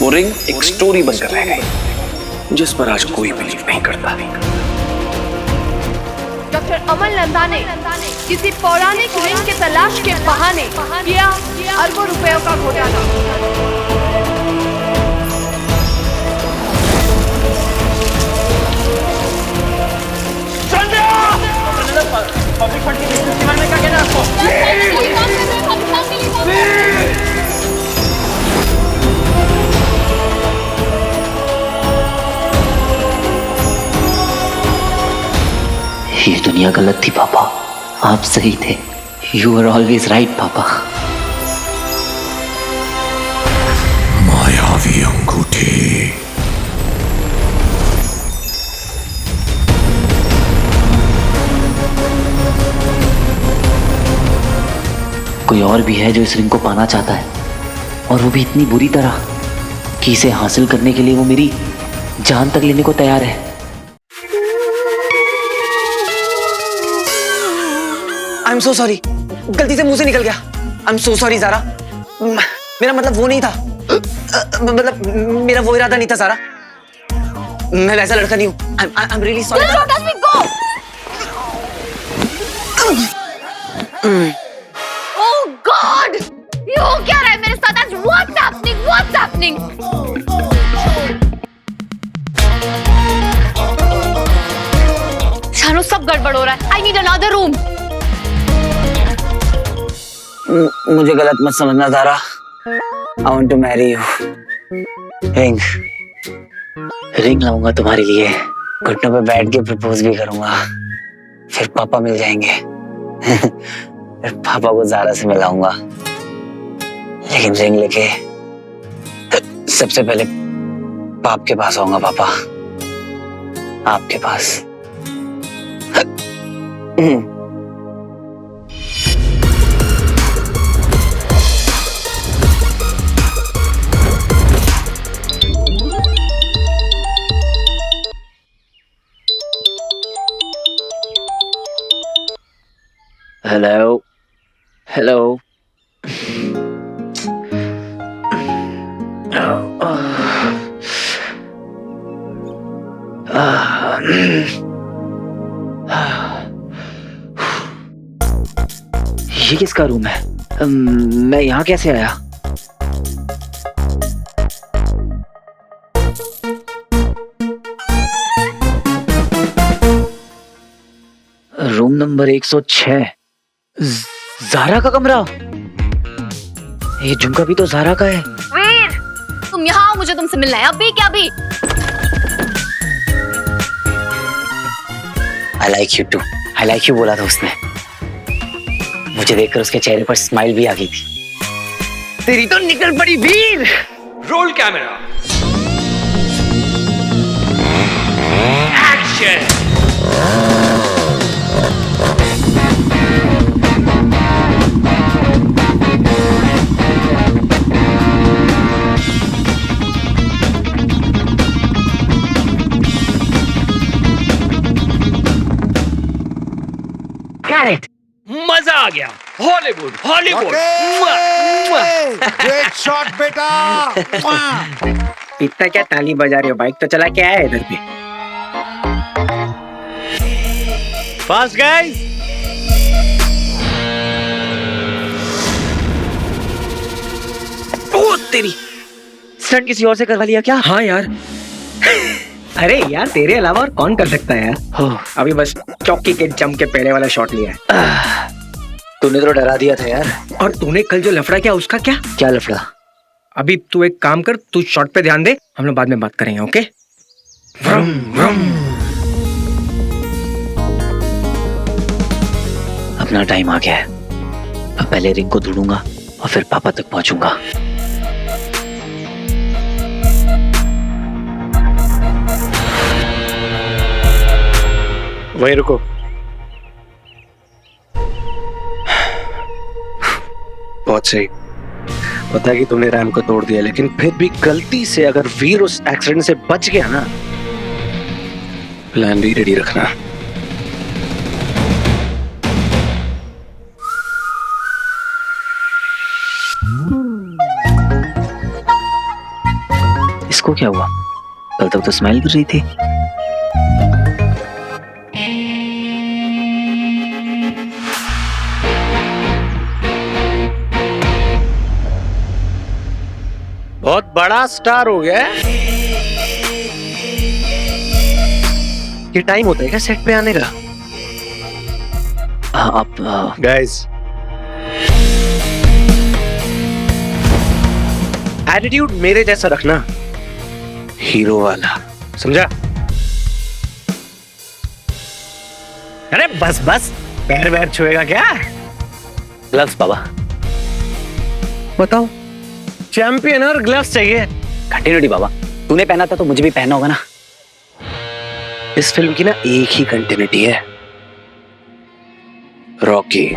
वो रिंग एक स्टोरी बनकर रह गई जिस पर आज कोई बिलीव नहीं करता। डॉक्टर अमल नंदा ने किसी पौराणिक रिंग के तलाश के बहाने किया अरबों रुपयों का घोटाला। पब्लिक फंड की बिजनेस के बारे में क्या कहना है आपको? ये दुनिया गलत थी पापा, आप सही थे। यू आर ऑलवेज राइट पापा। मायावी अंगूठी। कोई और भी है जो इस रिंग को पाना चाहता है, और वो भी इतनी बुरी तरह कि इसे हासिल करने के लिए वो मेरी जान तक लेने को तैयार है। आई एम सो सॉरी, गलती से मुंह से निकल गया। I am so sorry Zara, मेरा मतलब वो नहीं था, मतलब मेरा वो इरादा नहीं था ज़ारा, मैं वैसा लड़का नहीं हूँ। I am really sorry. Oh God! ये हो क्या रहा है मेरे साथ आज? What's happening? What's happening? Shanu सब गड़बड़ हो रहा है। I need another room. मुझे गलत मत समझना Zara. I want to marry you. Ring लाऊंगा तुम्हारे लिए, घुटनों पे बैठ के प्रपोज भी करूंगा, फिर पापा मिल जाएंगे। फिर पापा को ज़ारा से मिलाऊंगा, लेकिन रिंग लेके सबसे पहले पाप के पास आऊंगा। पापा, आपके पास। Hello hello. ये किसका रूम है? मैं यहाँ कैसे आया? Room number 106। ज़ारा का कमरा। ये झुमका भी तो ज़ारा का है। वीर, तुम यहाँ आओ, मुझे तुमसे मिलना है अभी क्या अभी। I like you too. I like you बोला था उसने। मुझे देखकर उसके चेहरे पर स्माइल भी आ गई थी। तेरी तो निकल पड़ी वीर। Roll camera, action. मजा आ गया। Hollywood Hollywood. ग्रेट शॉट बेटा। इतना क्या ताली बजा रहे हो? बाइक तो चला के आया है इधर पे। Fast guys. ओ तेरी, स्टंट किसी और से करवा लिया क्या? हाँ यार। अरे यार, तेरे अलावा और कौन कर सकता है यार? अभी बस चौकी के जम के पहले वाला शॉट लिया है। तूने तो डरा दिया था यार। और तूने कल जो लफड़ा किया उसका क्या? क्या लफड़ा? अभी तू एक काम कर, तू शॉट पे ध्यान दे, हम लोग बाद में बात करेंगे। ओके? व्रम व्रम। अपना टाइम आ गया है। अब पहले रिंग को ढूंढूंगा और फिर पापा तक पहुंचूंगा। वहीं रुको। बहुत सही। पता है कि तूने रैम को तोड़ दिया, लेकिन फिर भी गलती से अगर वीर उस एक्सीडेंट से बच गया ना, प्लान भी रेडी रखना। इसको क्या हुआ? कल तक तो स्माइल कर रही थी। बहुत बड़ा स्टार हो गया है। ये टाइम होता है क्या सेट पे आने का? आप गाइस, एटीट्यूड मेरे जैसा रखना, हीरो वाला, समझा? अरे बस बस, पैर वैर छुएगा क्या? ग्लव्स बाबा। बताओ, चैंपियन और ग्लव्स चाहिए। कंटिन्यूटी बाबा, तूने पहना था तो मुझे भी पहनना होगा ना। इस फिल्म की ना एक ही कंटिन्यूटी है, रॉकी।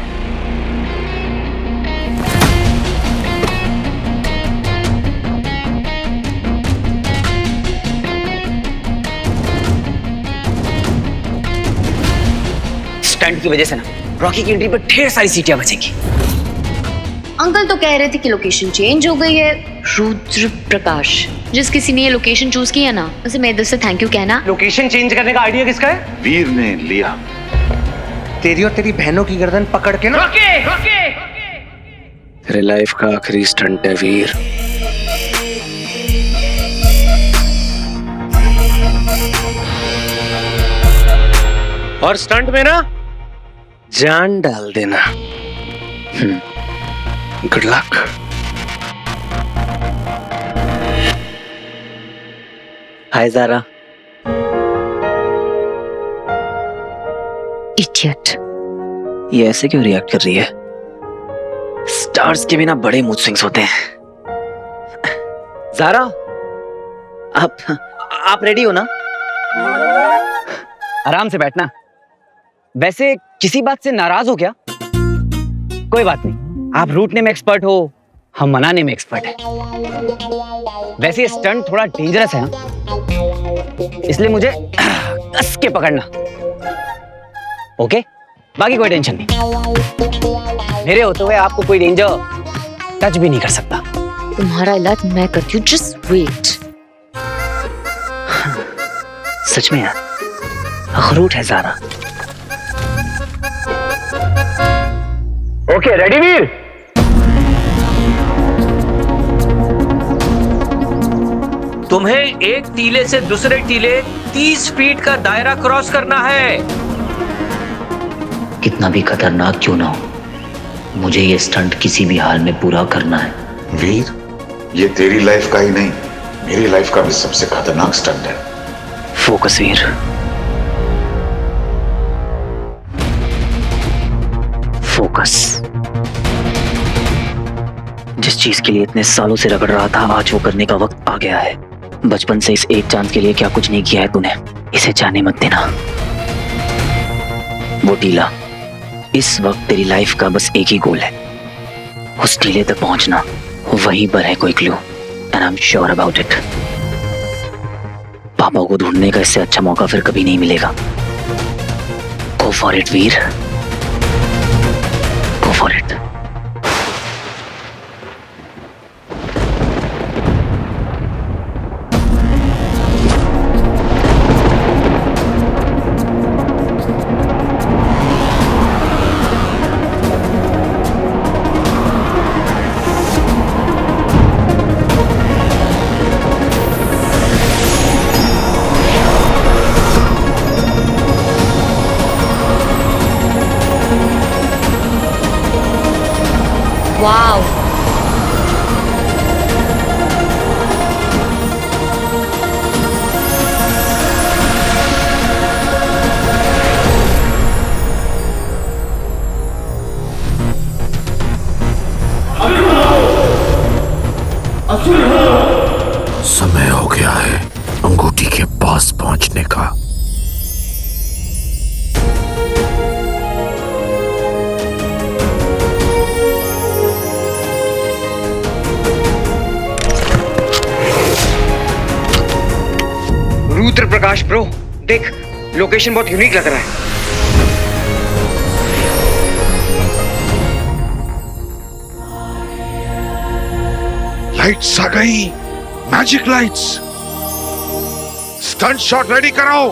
स्टंट की वजह से ना रॉकी की एंट्री पर ढेर सारी सीटियां बचेंगी। अंकल तो कह रहे थे कि लोकेशन चेंज हो गई है। रुद्र प्रकाश, जिस किसी ने ये लोकेशन चूज की है ना, उसे मेरे दिल से थैंक यू कहना। लोकेशन चेंज करने का आइडिया किसका है? वीर ने लिया। तेरी और तेरी बहनों की गर्दन पकड़ के ना। तेरे लाइफ का आखिरी स्टंट है वीर। और स्टंट में ना जान डाल देना। Good luck. Hi Zara. Idiot. ये ऐसे क्यों रिएक्ट कर रही है? स्टार्स के बिना बड़े मूड स्विंग्स होते हैं। ज़ारा, आप रेडी हो ना? आराम से बैठना। वैसे किसी बात से नाराज हो क्या? कोई बात नहीं, आप रूटने में एक्सपर्ट हो, हम मनाने में एक्सपर्ट हैं। वैसे ये स्टंट थोड़ा डेंजरस है ना, इसलिए मुझे कस के पकड़ना। ओके? बाकी कोई टेंशन नहीं। मेरे होते हुए आपको कोई डेंजर टच भी नहीं कर सकता। तुम्हारा इलाज मैं करती हूँ, जस्ट वेट। सच में यार, अखरूट है ज़ारा। ओके, रेडी वीर? तुम्हें एक टीले से दूसरे टीले 30 फीट का दायरा क्रॉस करना है। कितना भी खतरनाक क्यों ना हो, मुझे ये स्टंट किसी भी हाल में पूरा करना है। वीर, ये तेरी लाइफ का ही नहीं, मेरी लाइफ का भी सबसे खतरनाक स्टंट है। फोकस वीर, फोकस। जिस चीज के लिए इतने सालों से रगड़ रहा था, आज वो करने का वक्त आ गया है। बचपन से इस एक चांस के लिए क्या कुछ नहीं किया है तूने, इसे जाने मत देना। वो टीला, इस वक्त तेरी लाइफ का बस एक ही गोल है, उस टीले तक पहुंचना। वहीं पर है कोई clue, and I am sure about it. पापा को ढूंढने का इससे अच्छा मौका फिर कभी नहीं मिलेगा। Go for it Veer, go for it. Wow, समय हो गया है अंगूठी के पास पहुंचने का। रुद्र प्रकाश ब्रो, देख लोकेशन बहुत यूनिक लग रहा है। लाइट्स आ गई, magic lights. Stunt shot ready कराओ।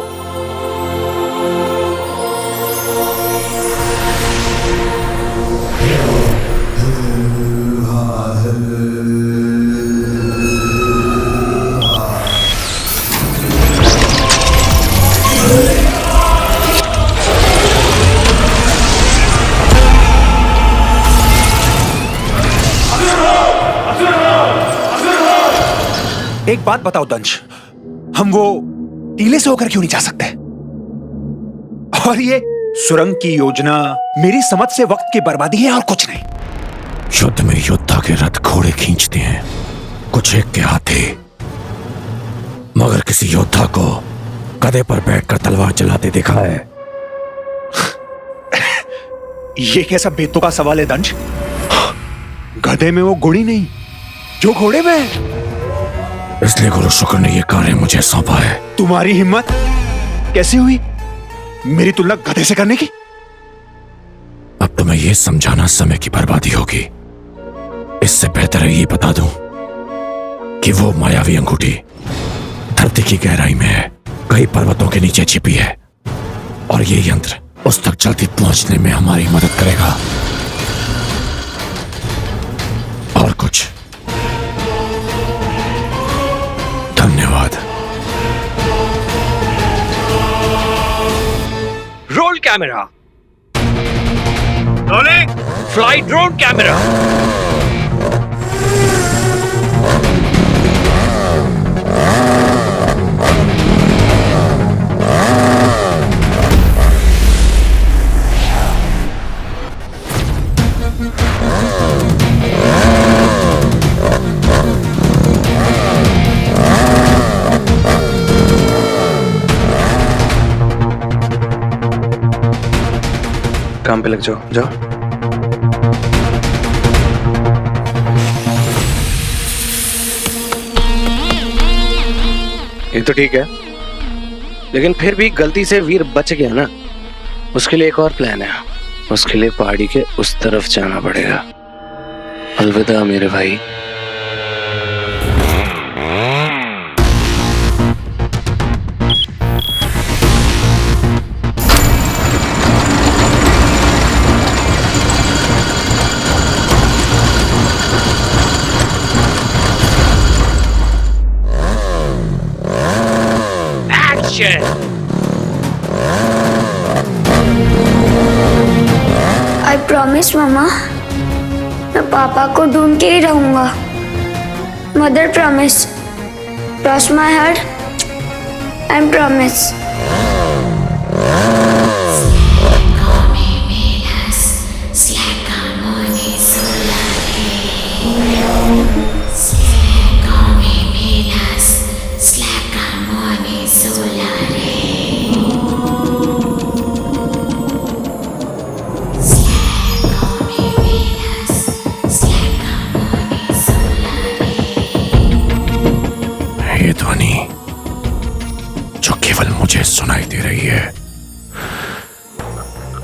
एक बात बताओ दंश, हम वो टीले से होकर क्यों नहीं जा सकते? और ये सुरंग की योजना मेरी समझ से वक्त की बर्बादी है और कुछ नहीं। युद्ध में योद्धा के रथ घोड़े खींचते हैं, कुछ एक के हाथी, मगर किसी योद्धा को गधे पर बैठकर तलवार चलाते देखा है? ये कैसा बेतुका सवाल है दंश? गधे में वो गुणी नहीं जो घोड़े में है। इसलिए गुरु शुक्र ने यह कार्य मुझे सौंपा है। तुम्हारी हिम्मत कैसे हुई मेरी तुलना गधे से करने की? अब तुम्हें यह समझाना समय की बर्बादी होगी। इससे बेहतर है ये बता दूं कि वो मायावी अंगूठी धरती की गहराई में है, कई पर्वतों के नीचे छिपी है, और ये यंत्र उस तक जल्दी पहुंचने में हमारी मदद करेगा। और कुछ? धन्यवाद। Roll camera, rolling, flight drone camera. काम पे लग जाओ, जाओ। ये तो ठीक है, लेकिन फिर भी गलती से वीर बच गया ना, उसके लिए एक और प्लान है। उसके लिए पहाड़ी के उस तरफ जाना पड़ेगा। अलविदा मेरे भाई। I promise मामा, मैं पापा को ढूंढ के ही रहूंगा। Mother promise, cross my heart and promise. ये ध्वनि जो केवल मुझे सुनाई दे रही है,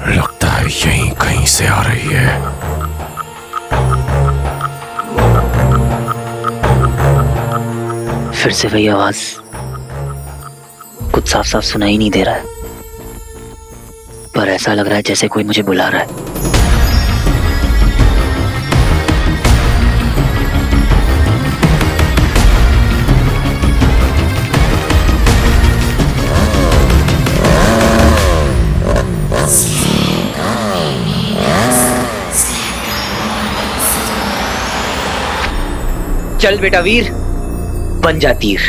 लगता है यहीं कहीं से आ रही है। फिर से वही आवाज, कुछ साफ साफ सुनाई नहीं दे रहा है, पर ऐसा लग रहा है जैसे कोई मुझे बुला रहा है। चल बेटा वीर, बन जा तीर।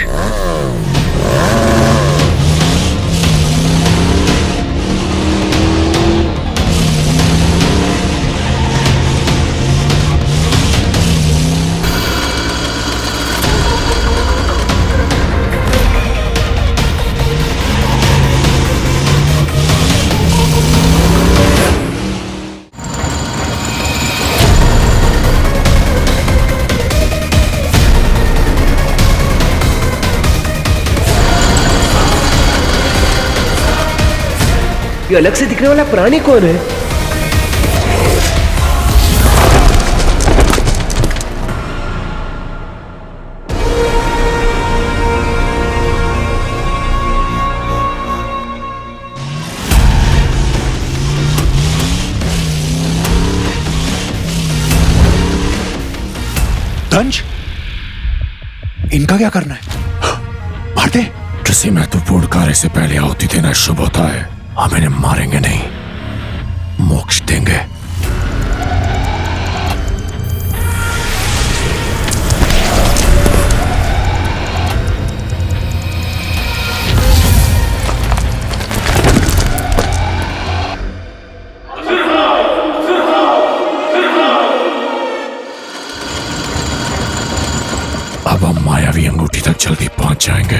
ये अलग से दिखने वाला प्राणी कौन है? दंश, इनका क्या करना है? मार दे। किसी महत्वपूर्ण कार्य से पहले आहुति देना शुभ होता है। हम इन्हें मारेंगे नहीं, मोक्ष देंगे। अब हम मायावी अंगूठी तक जल्दी पहुंच जाएंगे।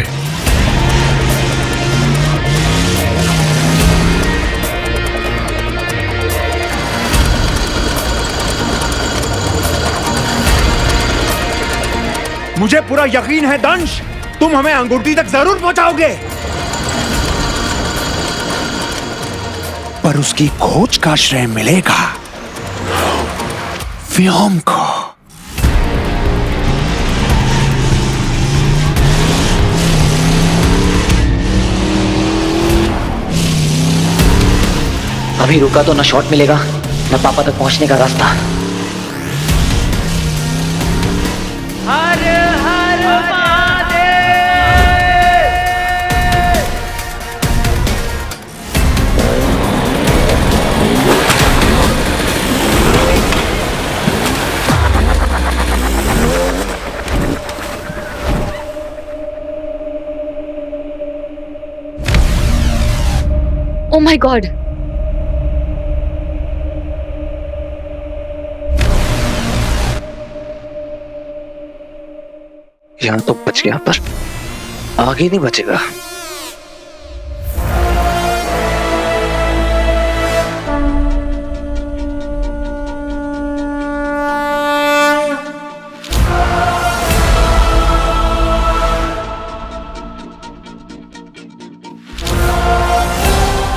मुझे पूरा यकीन है दंश, तुम हमें अंगूठी तक जरूर पहुंचाओगे, पर उसकी खोज का श्रेय मिलेगा व्योम को। अभी रुका तो ना शॉट मिलेगा ना पापा तक पहुंचने का रास्ता। हर हर महादेव। Oh my God! यहां तो बच गया, पर आगे नहीं बचेगा।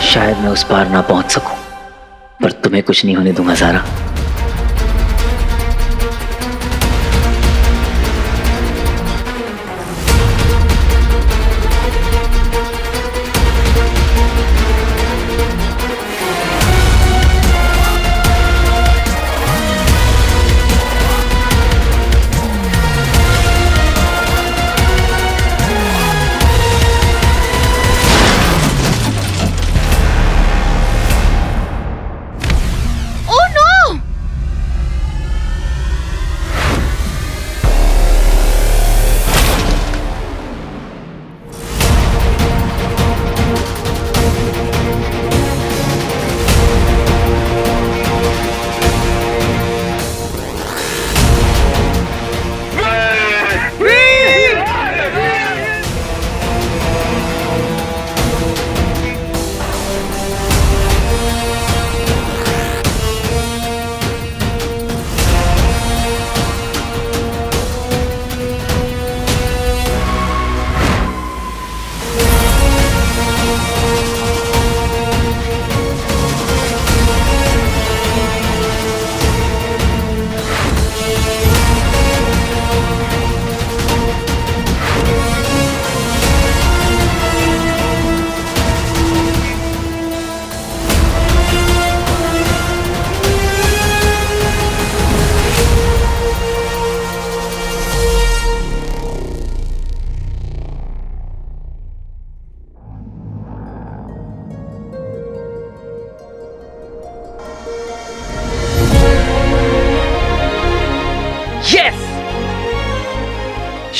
शायद मैं उस पार ना पहुंच सकूं, पर तुम्हें कुछ नहीं होने दूंगा ज़ारा।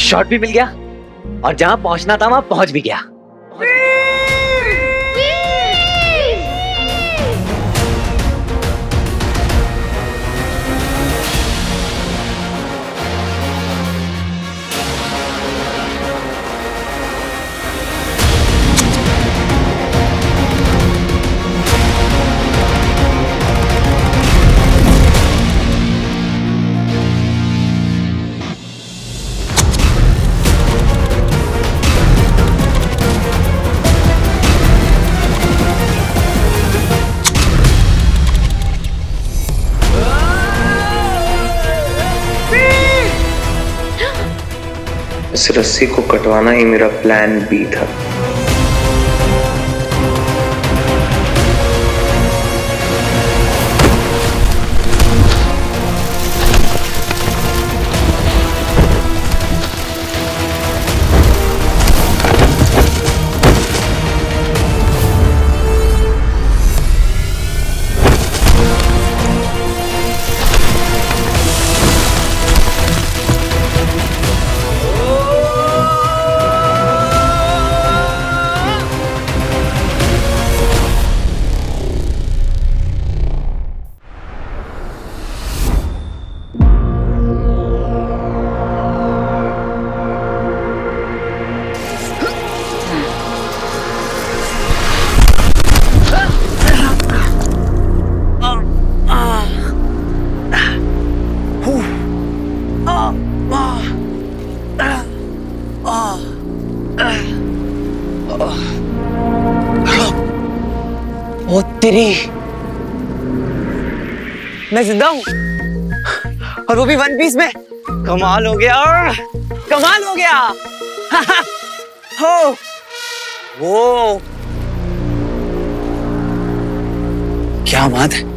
शॉट भी मिल गया और जहां पहुंचना था वहां पहुंच भी गया। इस रस्सी को कटवाना ही मेरा प्लान बी था। तेरी, मैं जिंदा हूँ और वो भी वन पीस में। कमाल हो गया, कमाल हो गया। हो वो क्या बात है।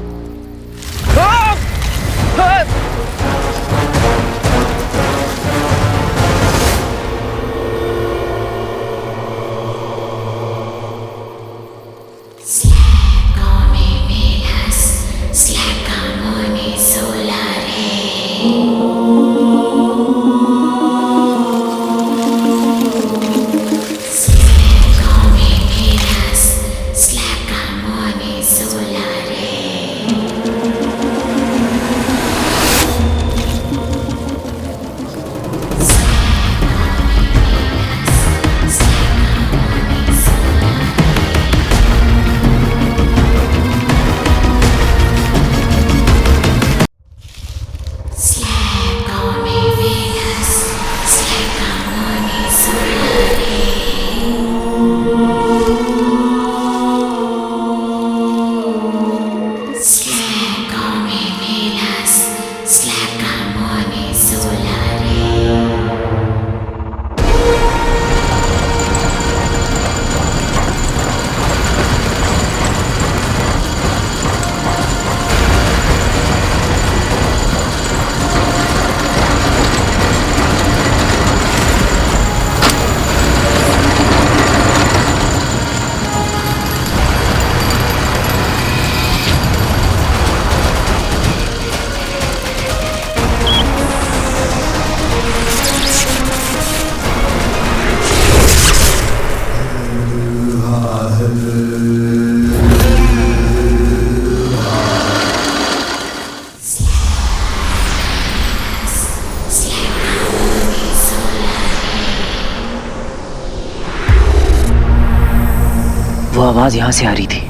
वो आवाज यहां से आ रही थी।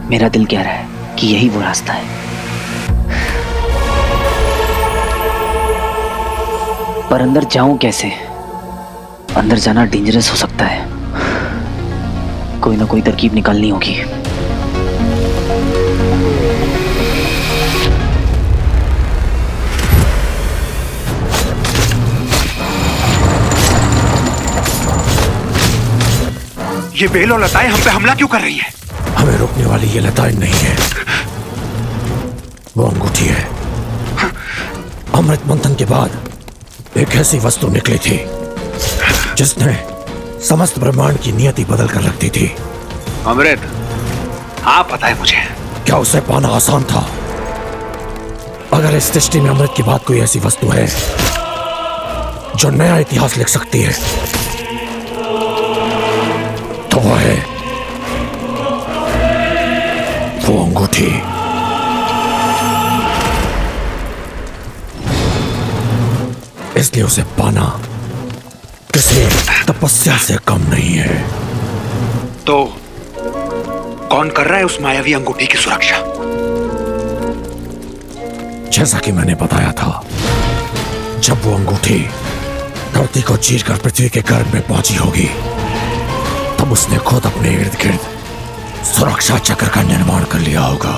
मेरा दिल कह रहा है कि यही वो रास्ता है, पर अंदर जाऊं कैसे? अंदर जाना डेंजरस हो सकता है। कोई ना कोई तरकीब निकालनी होगी। ये बेल और लताएं हम पे हमला क्यों कर रही है? हमें रोकने वाली ये लताएं नहीं है, वो अंगूठी है। अमृत मंथन के बाद एक ऐसी वस्तु निकली थी जिसने समस्त ब्रह्मांड की नियति बदल कर रख दी थी। अमृत? हाँ पता है मुझे। क्या उसे पाना आसान था? अगर इस सृष्टि में अमृत के बाद कोई ऐसी वस्तु है जो नया इतिहास लिख सकती है तो वो है वो अंगूठी। इसलिए उसे पाना किसी तपस्या से कम नहीं है। तो कौन कर रहा है उस मायावी अंगूठी की सुरक्षा? जैसा कि मैंने बताया था, जब वो अंगूठी धरती को चीरकर पृथ्वी के गर्भ में पहुंची होगी तब उसने खुद अपने इर्द गिर्द सुरक्षा चक्र का निर्माण कर लिया होगा।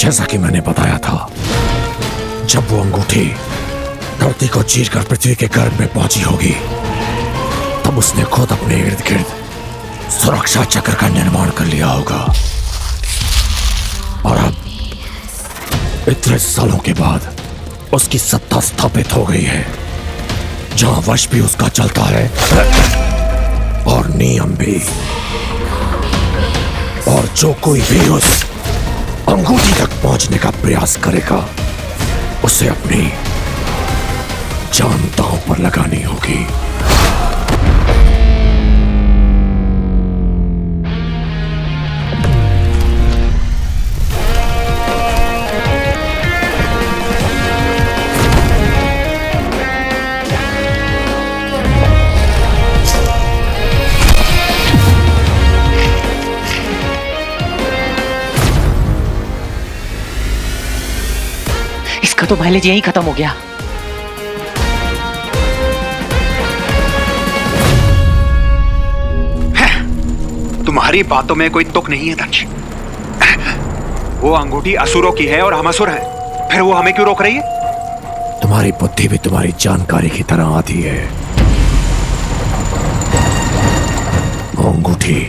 जैसा कि मैंने बताया था, जब वो अंगूठी धरती को चीरकर पृथ्वी के गर्भ में पहुंची होगी तब उसने खुद अपने इर्द गिर्द सुरक्षा चक्र का निर्माण कर लिया होगा। और अब इतने सालों के बाद उसकी सत्ता स्थापित हो गई है, जहां वश भी उसका चलता है और नियम भी। और जो कोई भी उस अंगूठी तक पहुंचने का प्रयास करेगा उसे अपनी जान दांव पर लगानी होगी। इसका तो माइलेज यही खत्म हो गया। तुम्हारी बातों में कोई तुक नहीं है दंश। वो अंगूठी असुरों की है और हम असुर हैं, फिर वो हमें क्यों रोक रही है? तुम्हारी बुद्धि भी तुम्हारी जानकारी की तरह आती है। वो अंगूठी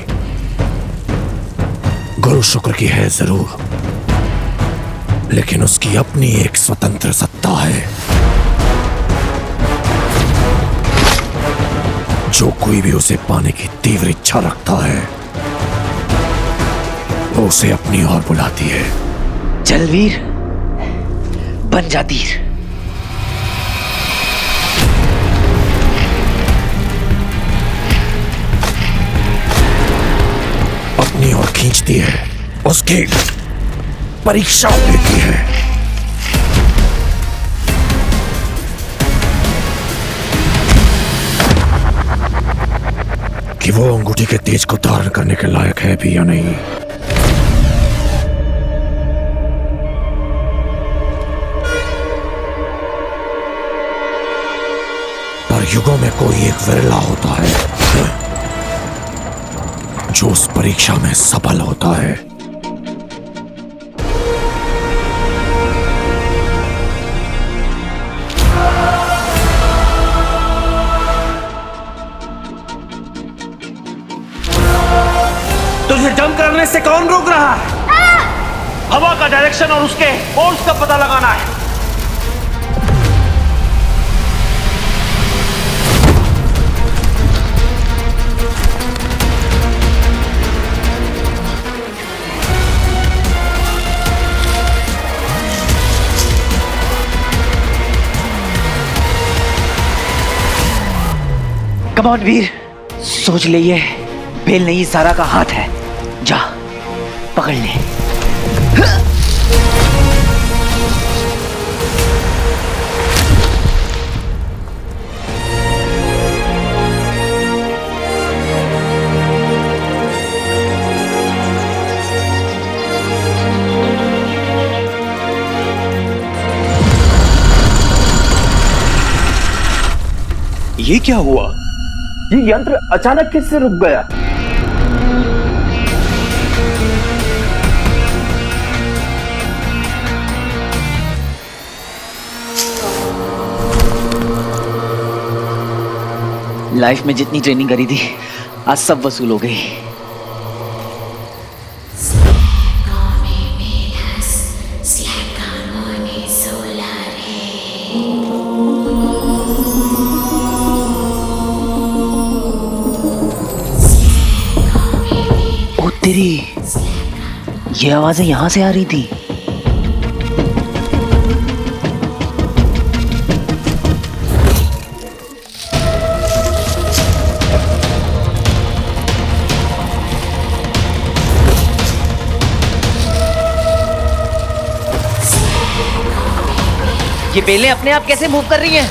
गुरु शुक्र की है जरूर, लेकिन उसकी अपनी एक स्वतंत्र सत्ता है। जो कोई भी उसे पाने की तीव्र इच्छा रखता है, वो उसे अपनी ओर बुलाती है। चल वीर, बन जा तीर। अपनी ओर खींचती है, उसकी परीक्षा लेती है। कि वो अंगूठी के तेज को धारण करने के लायक है भी या नहीं। पर युगों में कोई एक विरला होता है जो उस परीक्षा में सफल होता है। तुझे जंप करने से कौन रोक रहा है? हवा का डायरेक्शन और उसके फोर्स का पता लगाना है। कम ऑन वीर, सोच ले, ये बेल नहीं सारा का हाथ है। जा पकड़ ले। ये क्या हुआ? ये यंत्र अचानक किससे रुक गया? लाइफ में जितनी ट्रेनिंग करी थी आज सब वसूल हो गई। ओ तेरी, ये आवाजें यहां से आ रही थी। ये बेलें अपने आप कैसे मूव कर रही हैं?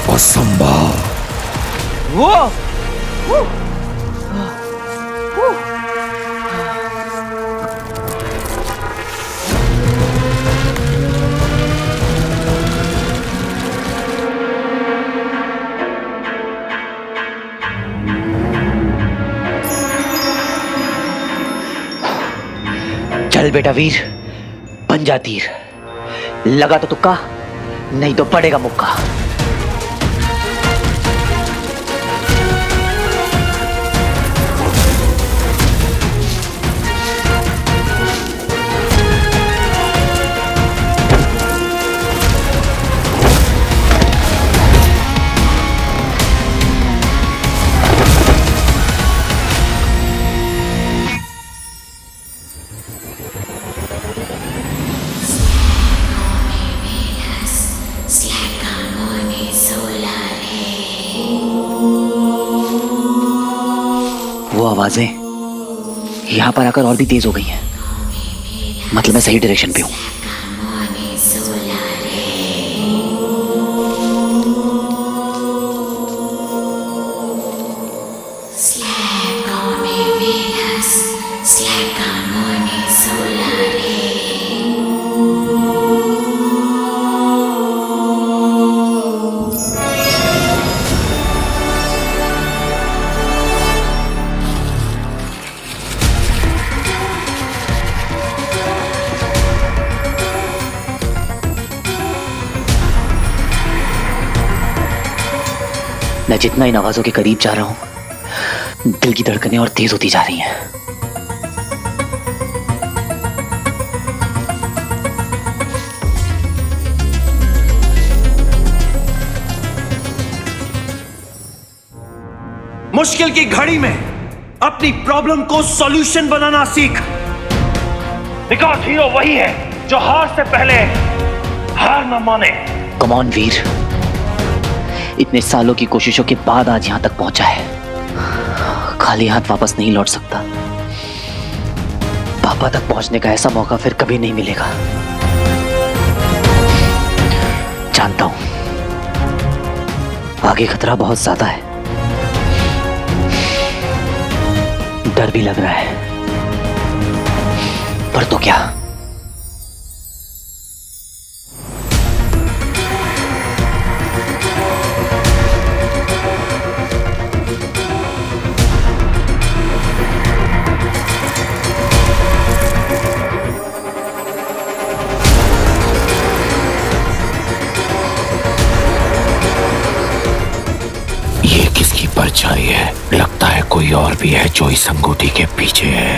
असंभव। चल बेटा वीर, बन जा तीर। लगा तो तुक्का, नहीं तो पड़ेगा मुक्का। वो आवाजें यहां पर आकर और भी तेज हो गई हैं। मतलब मैं सही डायरेक्शन पे हूं। मैं जितना इन आवाजों के करीब जा रहा हूं, दिल की धड़कनें और तेज होती जा रही हैं। मुश्किल की घड़ी में अपनी प्रॉब्लम को सॉल्यूशन बनाना सीख। बिकॉज़ हीरो वही है जो हार से पहले हार न माने। कम ऑन वीर, इतने सालों की कोशिशों के बाद आज यहां तक पहुंचा है। खाली हाथ वापस नहीं लौट सकता। पापा तक पहुंचने का ऐसा मौका फिर कभी नहीं मिलेगा। जानता हूं आगे खतरा बहुत ज्यादा है, डर भी लग रहा है, पर तो क्या। परछाई है। लगता है कोई और भी है जो इस अंगूठी के पीछे है।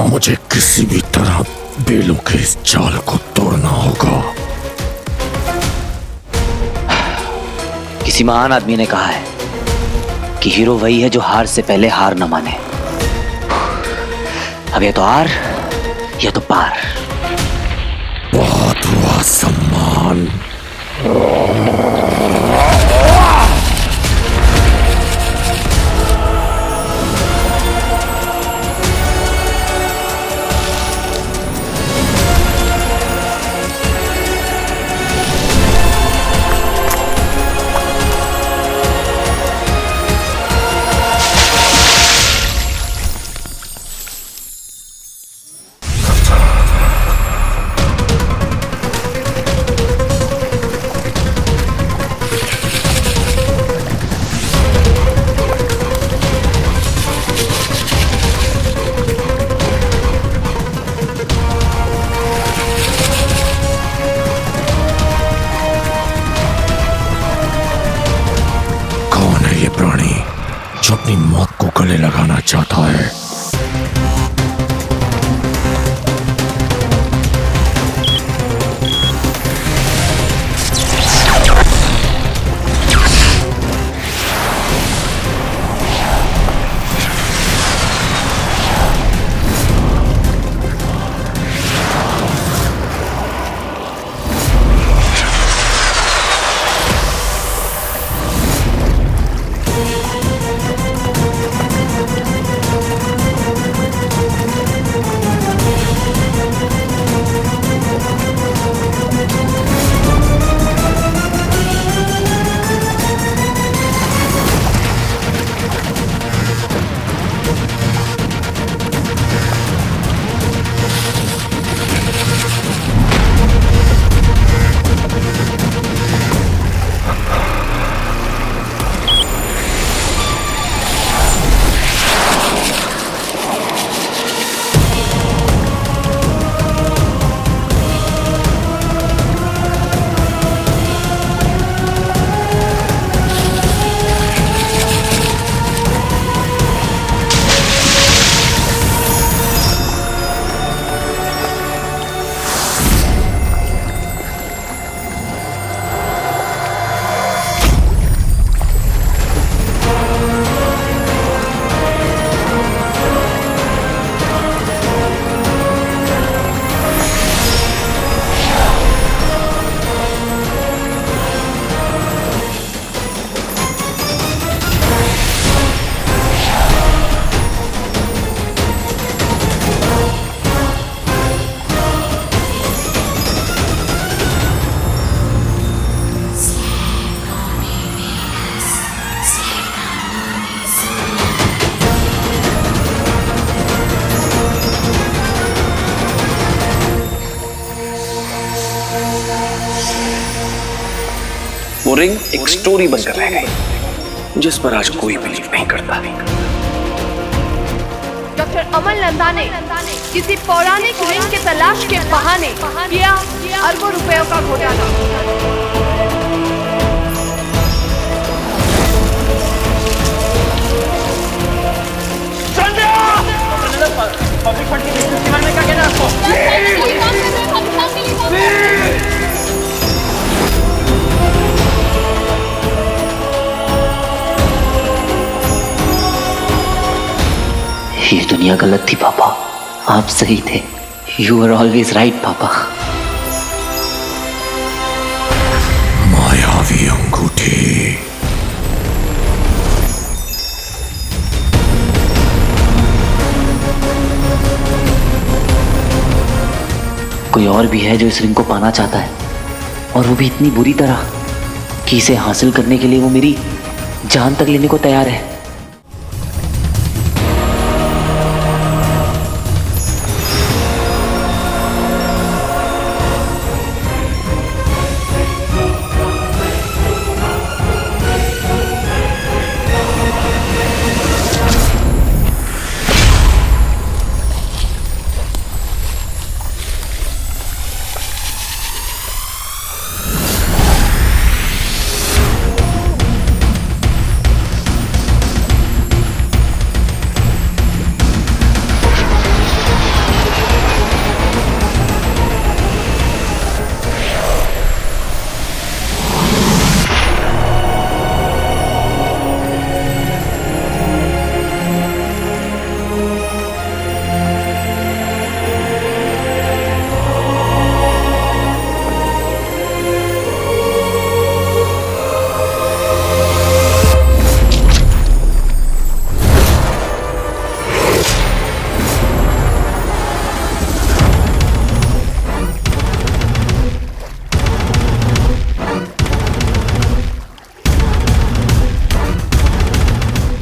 मुझे किसी भी तरह बेलों के इस जाल को तोड़ना होगा। किसी महान आदमी ने कहा है कि हीरो वही है जो हार से पहले हार न माने। अब या तो हार या तो पार। बहुत हुआ सम्मान। अपनी मौत को गले लगाना चाहता है। वो रिंग एक स्टोरी बनकर रह गई जिस पर आज कोई बिलीव नहीं करता। डॉक्टर अमल नंदा ने किसी पौराणिक रिंग के तलाश के बहाने किया अरबों रुपयों का घोटाला। पब्लिक फंड के इस्तेमाल में क्या कहना है आपको? ये दुनिया गलत थी पापा, आप सही थे। यू आर ऑलवेज राइट पापा। मायावी अंगूठी। कोई और भी है जो इस रिंग को पाना चाहता है, और वो भी इतनी बुरी तरह कि इसे हासिल करने के लिए वो मेरी जान तक लेने को तैयार है।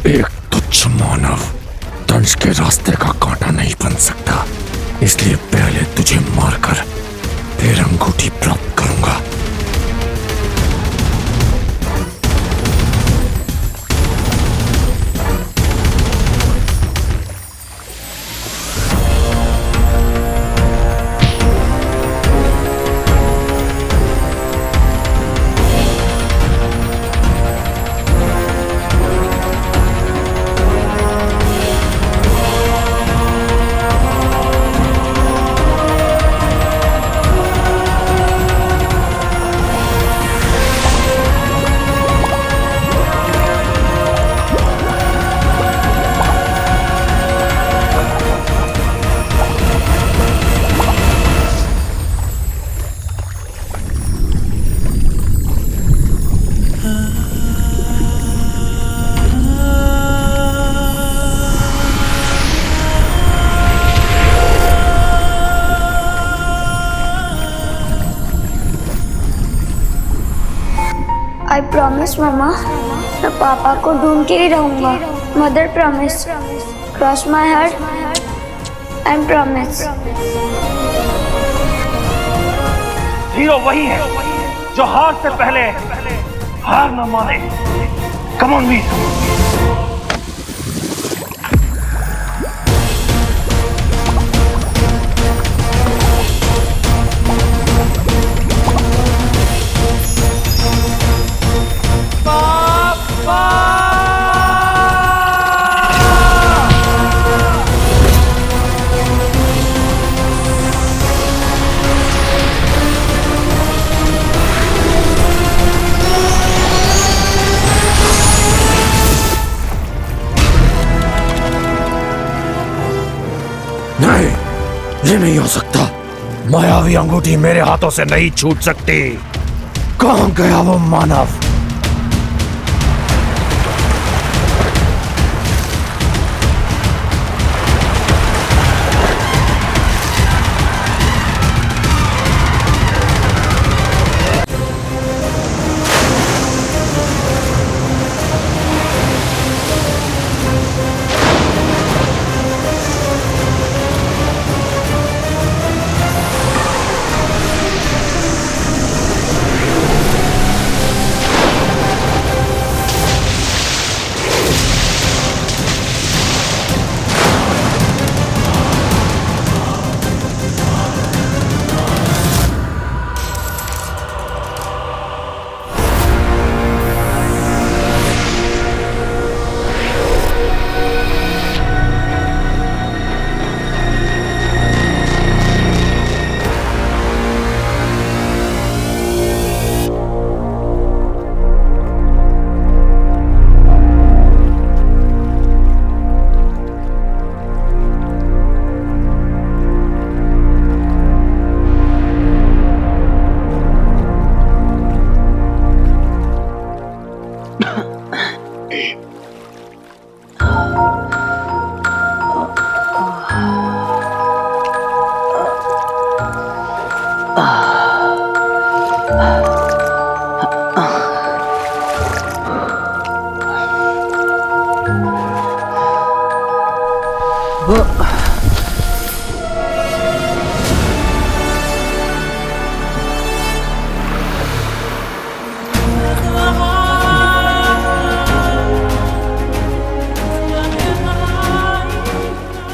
एक तुच्छ मानव दंश के रास्ते का कांटा नहीं बन सकता, इसलिए पहले तुझे मारकर फिर अंगूठी प्राप्त करूंगा। आई प्रॉमिस मम्मा, मैं पापा को ढूंढ के ही रहूंगा। Mother promise, cross my heart and promise. Hero वही है जो हार से पहले हार न माने। कम ऑन वीर। नहीं, ये नहीं हो सकता। मायावी अंगूठी मेरे हाथों से नहीं छूट सकती। कहां गया वो मानव?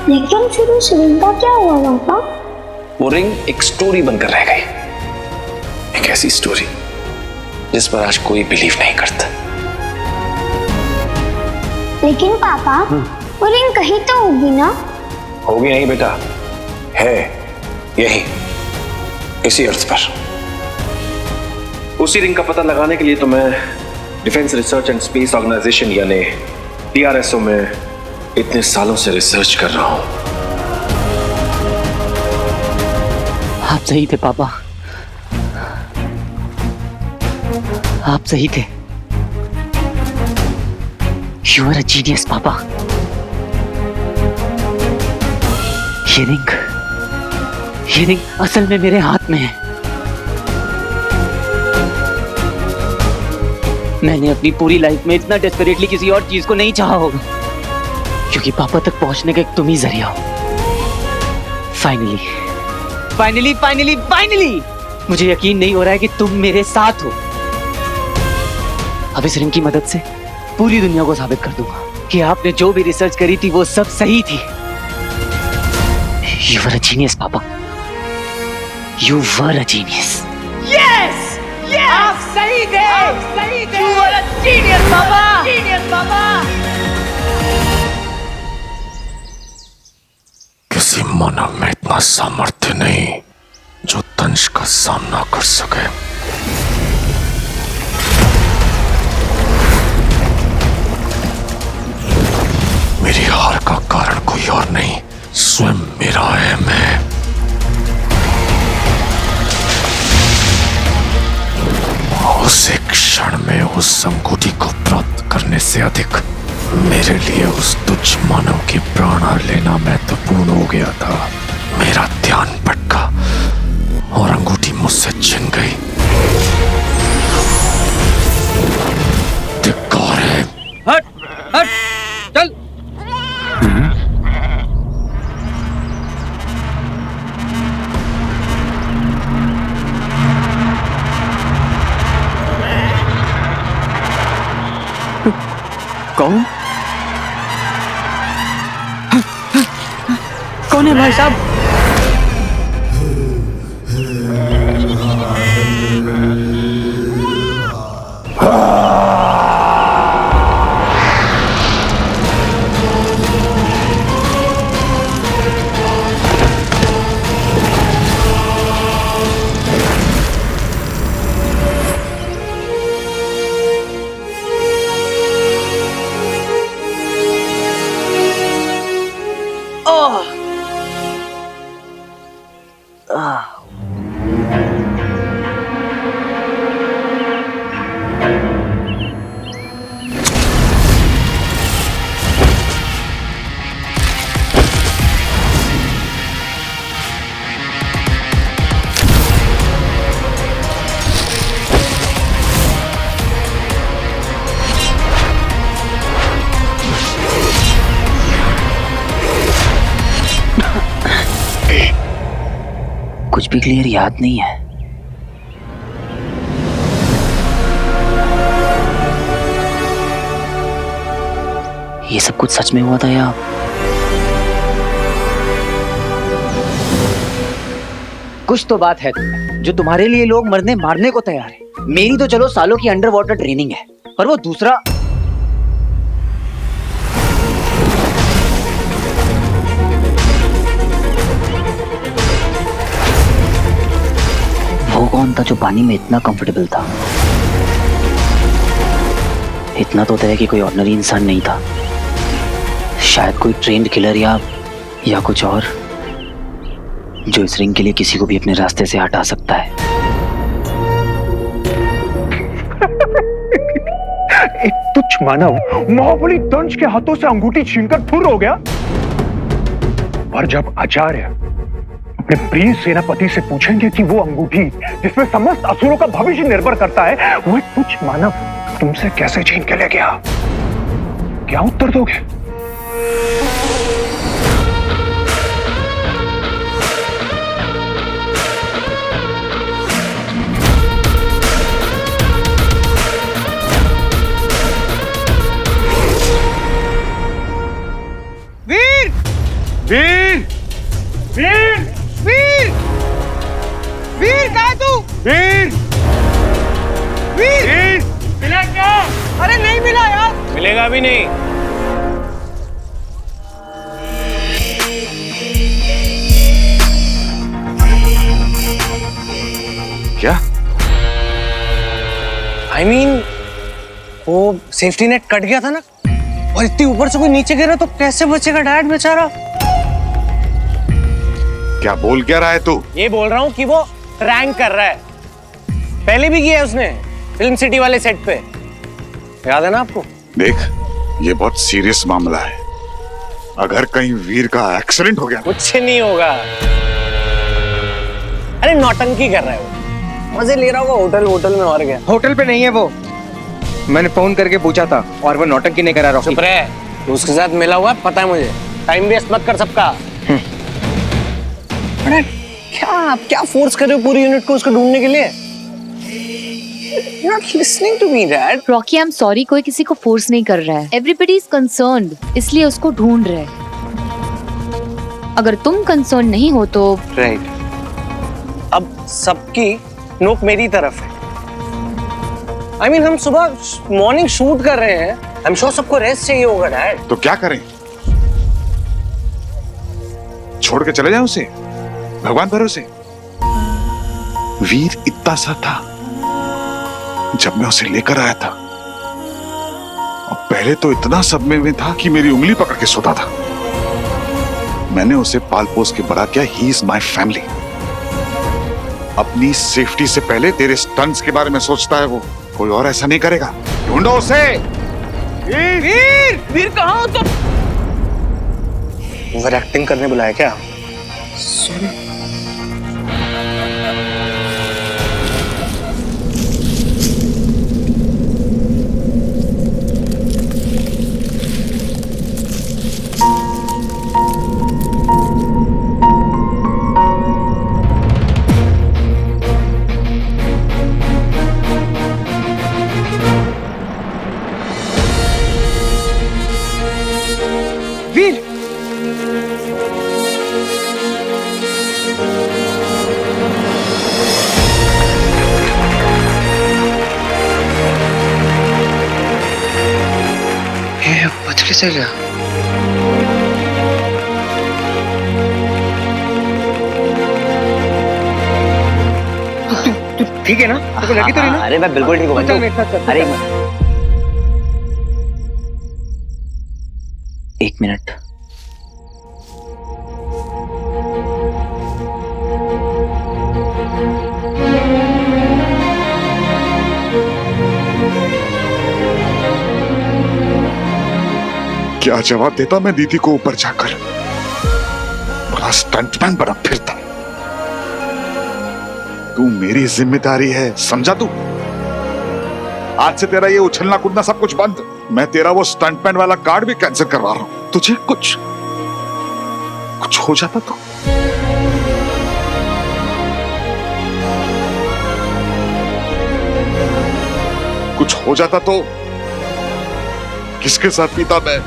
लेकिन फिर उस रिंग का क्या हुआ पापा? वो रिंग एक स्टोरी बनकर रह गई। एक ऐसी स्टोरी जिस पर आज कोई बिलीव नहीं करता। लेकिन पापा, वो रिंग कहीं तो होगी ना? होगी नहीं बेटा, है यही, इसी अर्थ पर। उसी रिंग का पता लगाने के लिए तो मैं defence research and space organisation यानी DRSO में इतने सालों से रिसर्च कर रहा हूं। आप सही थे पापा, आप सही थे। You are a genius पापा। ये रिंग असल में मेरे हाथ में है। मैंने अपनी पूरी लाइफ में इतना डेस्परेटली किसी और चीज को नहीं चाहा होगा, क्योंकि पापा तक पहुंचने का एक तुम ही जरिया हो। फाइनली मुझे यकीन नहीं हो रहा है कि तुम मेरे साथ हो। अब इस रिंग की मदद से पूरी दुनिया को साबित कर दूंगा कि आपने जो भी रिसर्च करी थी वो सब सही थी। You were a genius, पापा। You were a genius. Yes! आप सही थे। You were a genius, पापा। किसी मानव में इतना सामर्थ्य नहीं जो दंश का सामना कर सके। मेरी हार का कारण कोई और नहीं, स्वयं मेरा अहम है। उस एक क्षण में उस अंगूठी को प्राप्त करने से अधिक मेरे लिए उस तुच्छ मानव के प्राण लेना महत्वपूर्ण हो गया था। मेरा ध्यान भटका और अंगूठी मुझसे छिन गई। कौन है भाई साहब? कुछ भी क्लियर याद नहीं है। ये सब कुछ सच में हुआ था या कुछ तो बात है तुम्हें, जो तुम्हारे लिए लोग मरने मारने को तैयार है। मेरी तो चलो सालों की अंडर वाटर ट्रेनिंग है, पर वो दूसरा वो कौन था जो पानी में इतना कंफर्टेबल था? इतना तो तय है कि कोई ऑर्डिनरी इंसान नहीं था, शायद कोई ट्रेन्ड किलर या कुछ और, जो इस रिंग के लिए किसी को भी अपने रास्ते से हटा सकता है। एक तुच्छ मानव महाबली दंश के हाथों से अंगूठी छीनकर फुर हो गया, और जब आचार्य अपने प्रिय सेनापति से पूछेंगे कि वो अंगूठी जिसमें समस्त असुरों का भविष्य निर्भर करता है, वो एक तुच्छ मानव तुमसे कैसे छीन के ले गया, क्या उत्तर दोगे? वीर! वीर! वीर! वीर! वीर कहाँ है तू? वीर! वीर! मिला क्या? अरे नहीं मिला यार। मिलेगा भी नहीं। क्या? I mean, वो सेफ्टी नेट कट गया था ना, और इतनी ऊपर से कोई नीचे गिरा तो कैसे बचेगा डैड बेचारा? क्या बोल क्या रहा है तू? ये बोल रहा हूँ कि वो रैंक कर रहा है, पहले भी किया है उसने फिल्म सिटी वाले सेट पे, याद है ना आपको? देख, ये बहुत सीरियस मामला है, अगर कहीं वीर का एक्सीडेंट हो गया कुछ नहीं होगा। अरे नौटंकी कर रहा है वो, मजे ले रहा होगा होटल में, और गया। होटल पे नहीं है वो, मैंने फोन करके पूछा था और वो नौटंकी नहीं करा। चुप रहे, तो उसके साथ मिला हुआ पता है मुझे, टाइम वेस्ट मत कर सबका। अरे क्या फोर्स कर रहे हो पूरी यूनिट को उसको ढूंढने के लिए? You're not listening to me, Dad. Rocky, I am sorry, कोई किसी को फोर्स नहीं कर रहा है। एवरीबडी इज कंसर्न्ड, इसलिए उसको ढूंढ रहे हैं। अगर तुम कंसर्न नहीं हो तो राइट। अब सबकी नोक मेरी तरफ है। I mean, हम सुबह मॉर्निंग शूट कर रहे हैं, I'm sure सबको रेस्ट चाहिए होगा डैड। तो क्या करें? छोड़ के चले जाएं उसे भगवान भरोसे? वीर इतना सा था जब मैं उसे लेकर आया था, और पहले तो इतना सदमे में था कि मेरी उंगली पकड़ के सोता था। मैंने उसे पाल पोस के बड़ा किया। He is my family. अपनी सेफ्टी से पहले तेरे स्टंट्स के बारे में सोचता है वो, कोई और ऐसा नहीं करेगा। ढूंढो उसे। वीर कहाँ हो तुम? ओवर एक्टिंग करने बुलाया क्या? ऐसे क्या? तू ठीक है ना? तेरे को लगी तो नहीं ना? अरे मैं बिल्कुल ठीक हूँ चल मेरे साथ चल। अरे एक मिनट। क्या जवाब देता मैं दीदी को ऊपर जाकर? बड़ा स्टंटमैन बना फिरता। तू मेरी जिम्मेदारी है, समझा तू? आज से तेरा ये उछलना कूदना सब कुछ बंद। मैं तेरा वो स्टंटमैन वाला कार्ड भी कैंसिल करवा रहा हूं। तुझे कुछ हो जाता तो? कुछ हो जाता तो किसके साथ पीता मैं?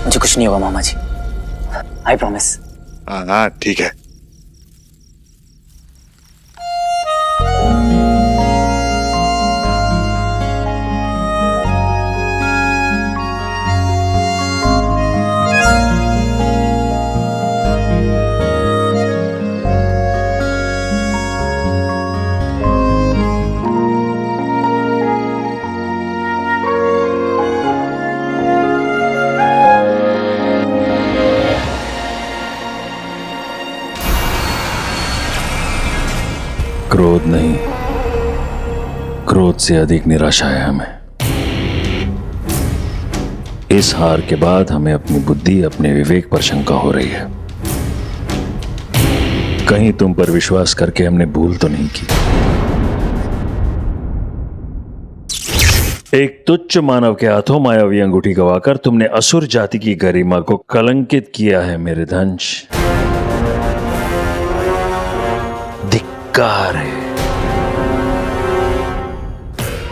मुझे कुछ नहीं होगा मामा जी, आई प्रॉमिस। हाँ ठीक है। क्रोध नहीं, क्रोध से अधिक निराशा है हमें। इस हार के बाद हमें अपनी बुद्धि, अपने विवेक पर शंका हो रही है। कहीं तुम पर विश्वास करके हमने भूल तो नहीं की? एक तुच्छ मानव के हाथों मायावी अंगूठी गवाकर तुमने असुर जाति की गरिमा को कलंकित किया है मेरे धंश। धिक्कार है।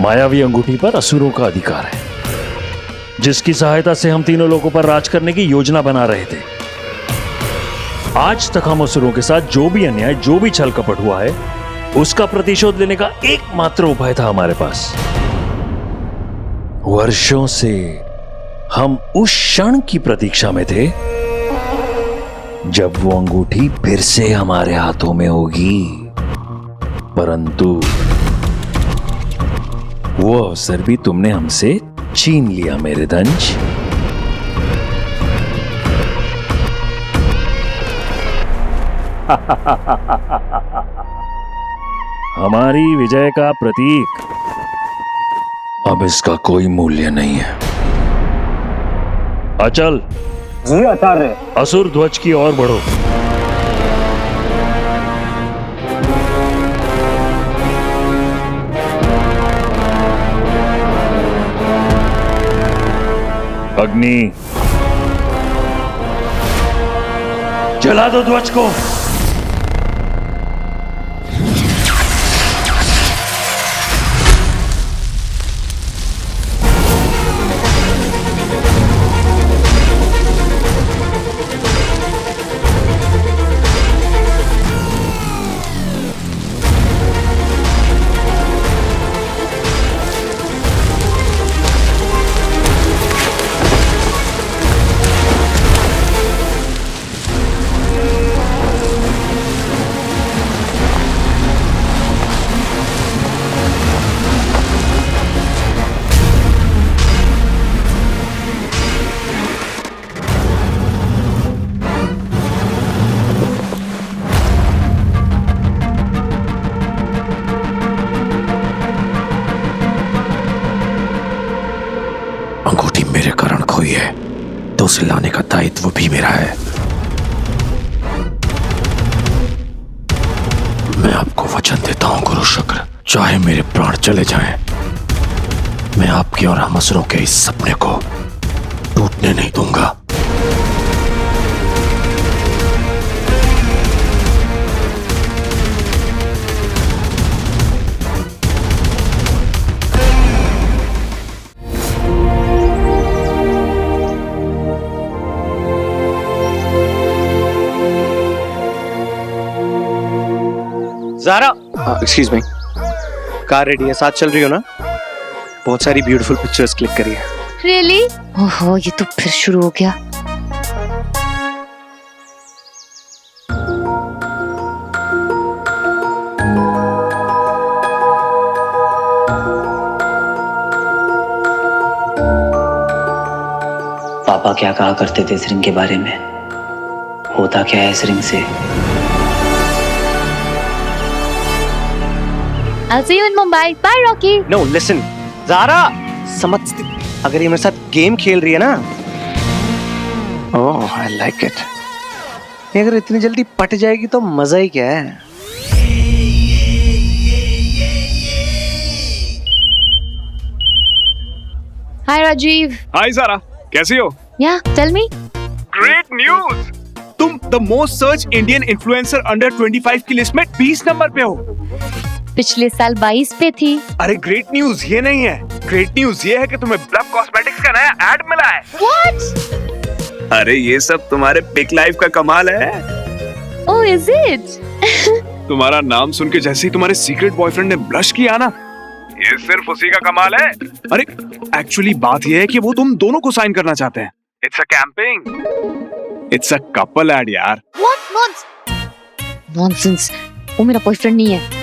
मायावी अंगूठी पर असुरों का अधिकार है, जिसकी सहायता से हम तीनों लोगों पर राज करने की योजना बना रहे थे। आज तक हम असुरों के साथ जो भी अन्याय, जो भी छल कपट हुआ है, उसका प्रतिशोध लेने का एकमात्र उपाय था हमारे पास। वर्षों से हम उस क्षण की प्रतीक्षा में थे जब वो अंगूठी फिर से हमारे हाथों में होगी, परंतु वो अवसर भी तुमने हमसे छीन लिया मेरे धंज। हमारी विजय का प्रतीक अब इसका कोई मूल्य नहीं है। अचल जी आचार्य। असुर ध्वज की ओर बढ़ो। अग्नि, जला दो ध्वज को। अंगूठी मेरे कारण खोई है तो उसे लाने का दायित्व भी मेरा है। मैं आपको वचन देता हूं गुरु शुक्र, चाहे मेरे प्राण चले जाएं, मैं आपके और हम असुरों के इस सपने को टूटने नहीं दूंगा। Zara, excuse me, car ready है, साथ चल रही हो ना? बहुत सारी ब्यूटीफुल पिक्चर्स क्लिक करी है। रियली? ओहो, ये तो फिर शुरू हो गया। पापा क्या कहा करते थे इस रिंग के बारे में? होता क्या है इस रिंग से? I'll see you in Mumbai. Bye, Rocky. No, listen, Zaara, समझती, अगर ये मेरे साथ गेम खेल रही है ना, ओह, I like it. ये अगर इतनी जल्दी पट जाएगी तो मजा ही क्या है? Hi, Rajiv. हाय सारा, कैसी हो? Yeah, tell me. Great news! तुम the most search Indian influencer under 25 की लिस्ट में 20 नंबर पे हो। पिछले साल 22 पे थी। अरे ग्रेट न्यूज ये नहीं है, ग्रेट न्यूज ये है कि तुम्हें ब्लफ कॉस्मेटिक्स का नया एड मिला है। What? अरे ये सब तुम्हारे पिक लाइफ का कमाल है। Oh, is it? तुम्हारा नाम सुन के जैसे ही तुम्हारे सीक्रेट बॉयफ्रेंड ने ब्लश किया ना, ये सिर्फ उसी का कमाल है। अरे एक्चुअली बात ये है कि वो तुम दोनों को साइन करना चाहते हैं। It's a camping, it's a couple ad यार। What? Nonsense. वो मेरा बॉयफ्रेंड नहीं है।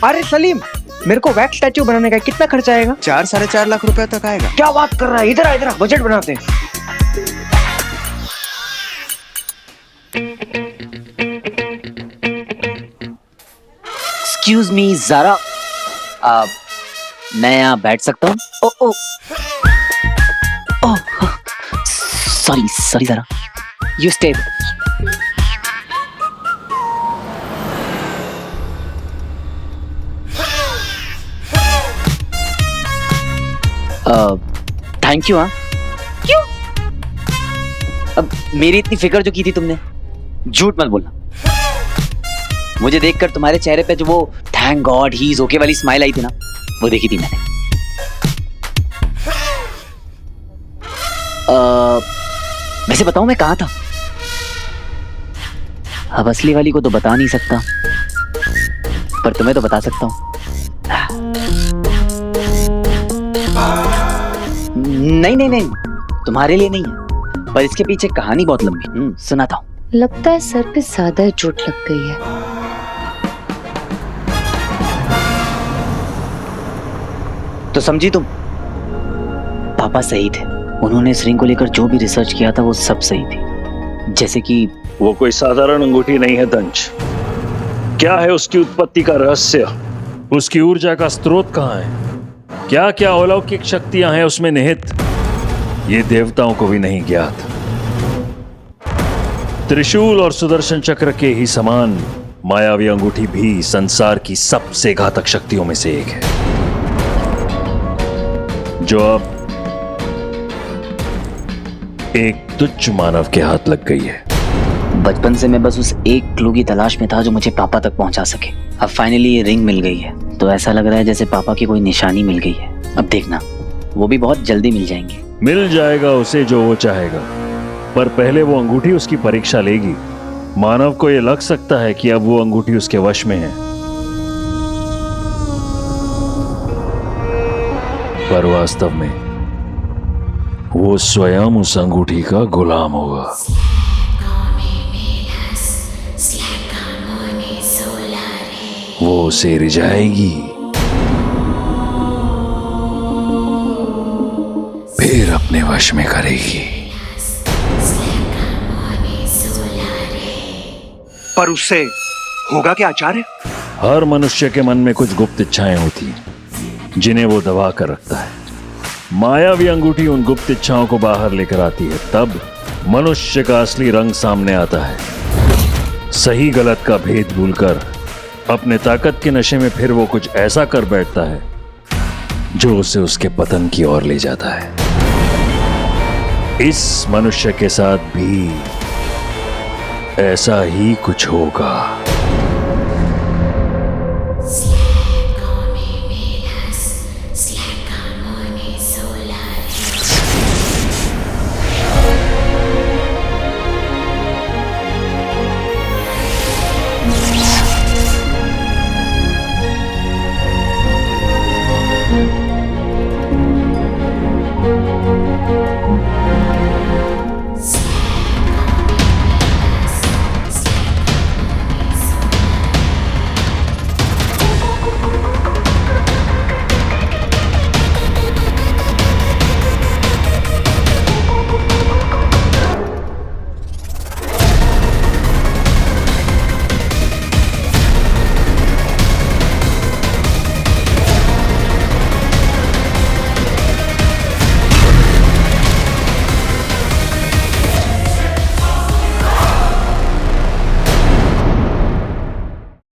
अरे सलीम, मेरे को वैक्स स्टैचू बनाने का कितना खर्चा आएगा? 4-4.5 लाख रुपए तक आएगा। क्या बात कर रहा है? इधर आ, इधर आ, बजट बनाते हैं। एक्सक्यूज मी ज़ारा, मैं यहाँ बैठ सकता हूँ? Oh sorry sorry Zara, you stay. Thank you. हाँ, क्यों? अब मेरी इतनी फिक्र जो की थी तुमने, झूठ मत बोलना। मुझे देखकर तुम्हारे चेहरे पे जो वो thank God he is okay वाली स्माइल आई थी ना, वो देखी थी मैंने। वैसे बताऊं मैं कहाँ था? अब असली वाली को तो बता नहीं सकता, पर तुम्हें तो बता सकता हूँ। नहीं नहीं नहीं, तुम्हारे लिए नहीं है, पर इसके पीछे कहानी बहुत लंबी। सुनाता हूँ। लगता है सर पे ज्यादा चोट लग गई है। तो समझी तुम? पापा सही थे, उन्होंने इस रिंग को लेकर जो भी रिसर्च किया था वो सब सही थी। जैसे कि वो कोई साधारण अंगूठी नहीं है दंश। क्या है उसकी उत्पत्ति का रहस्य? उसकी ऊर्जा का स्रोत कहाँ है? क्या क्या अलौकिक शक्तियां हैं उसमें निहित, ये देवताओं को भी नहीं ज्ञात। त्रिशूल और सुदर्शन चक्र के ही समान मायावी अंगूठी भी संसार की सबसे घातक शक्तियों में से एक है, जो अब एक तुच्छ मानव के हाथ लग गई है। बचपन से मैं बस उस एक क्लू की तलाश में था जो मुझे पापा तक पहुंचा सके। अब फाइनली ये रिंग मिल गई है, तो ऐसा लग रहा है जैसे पापा की कोई निशानी मिल गई है। अब देखना, वो भी बहुत जल्दी मिल जाएंगे। मिल जाएगा उसे जो वो चाहेगा, पर पहले वो अंगूठी उसकी परीक्षा लेगी। मानव को ये लग सकता है कि अब वो अंगूठी उसके वश में है, पर वास्तव में वो स्वयं उस अंगूठी का गुलाम होगा। वो उसे रिझाएगी, फिर अपने वश में करेगी। पर उससे होगा क्या आचार्य? हर मनुष्य के मन में कुछ गुप्त इच्छाएं होती हैं, जिन्हें वो दबा कर रखता है। मायावी अंगूठी उन गुप्त इच्छाओं को बाहर लेकर आती है, तब मनुष्य का असली रंग सामने आता है। सही गलत का भेद भूलकर अपने ताकत के नशे में फिर वो कुछ ऐसा कर बैठता है जो उसे उसके पतन की ओर ले जाता है। इस मनुष्य के साथ भी ऐसा ही कुछ होगा।